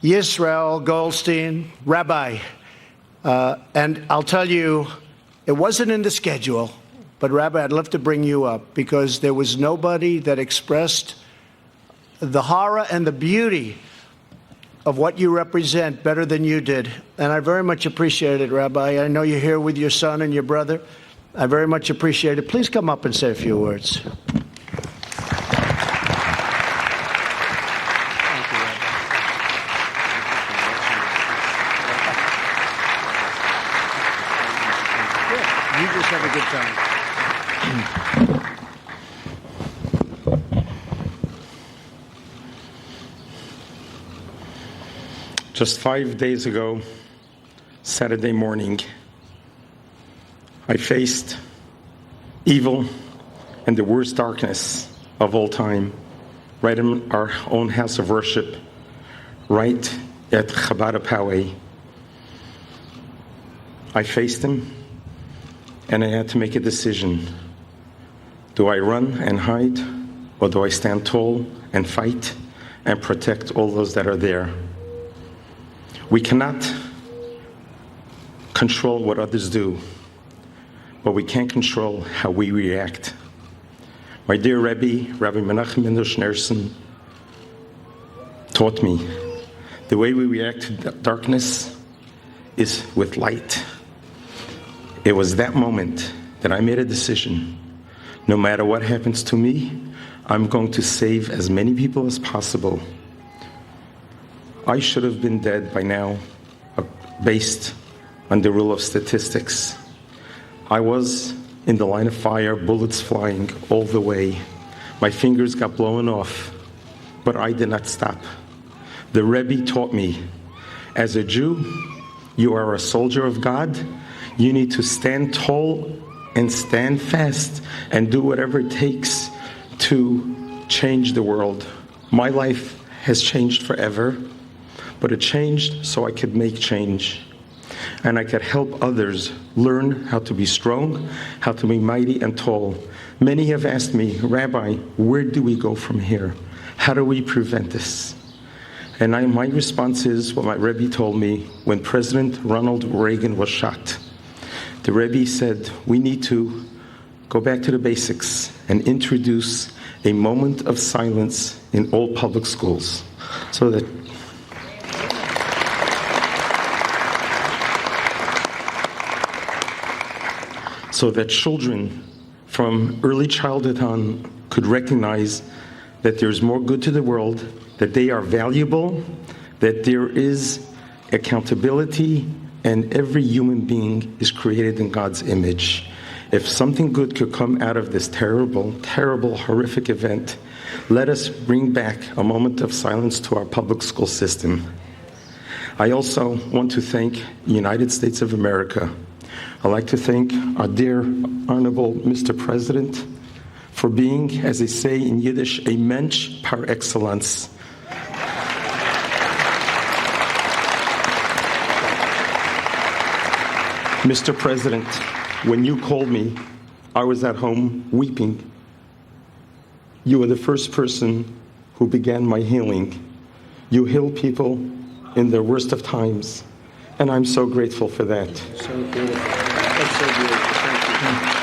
Yisrael Goldstein, Rabbi. And I'll tell you, it wasn't in the schedule, but Rabbi, I'd love to bring you up because there was nobody that expressed the horror and the beauty of what you represent better than you did. And I very much appreciate it, Rabbi. I know you're here with your son and your brother. I very much appreciate it. Please come up and say a few words. You just have a good time. Just 5 days ago, Saturday morning, I faced evil and the worst darkness of all time, right in our own house of worship, right at Chabad Poway. I faced him, and I had to make a decision. Do I run and hide, or do I stand tall and fight and protect all those that are there? We cannot control what others do, but we can control how we react. My dear Rabbi Menachem Mendel Schneerson, taught me the way we react to darkness is with light. It was that moment that I made a decision. No matter what happens to me, I'm going to save as many people as possible. I should have been dead by now, based on the rule of statistics. I was in the line of fire, bullets flying all the way. My fingers got blown off, but I did not stop. The Rebbe taught me, as a Jew, you are a soldier of God. You need to stand tall and stand fast and do whatever it takes to change the world. My life has changed forever, but it changed so I could make change. And I could help others learn how to be strong, how to be mighty and tall. Many have asked me, Rabbi, where do we go from here? How do we prevent this? And my response is what my Rebbe told me when President Ronald Reagan was shot. The Rebbe said, we need to go back to the basics and introduce a moment of silence in all public schools so that children from early childhood on could recognize that there's more good to the world, that they are valuable, that there is accountability, and every human being is created in God's image. If something good could come out of this terrible, terrible, horrific event, let us bring back a moment of silence to our public school system. I also want to thank the United States of America. I'd like to thank our dear, honorable Mr. President for being, as they say in Yiddish, a mensch par excellence. Mr. President, when you called me, I was at home weeping. You were the first person who began my healing. You heal people in their worst of times, and I'm so grateful for that. So beautiful. That's so beautiful. Thank you.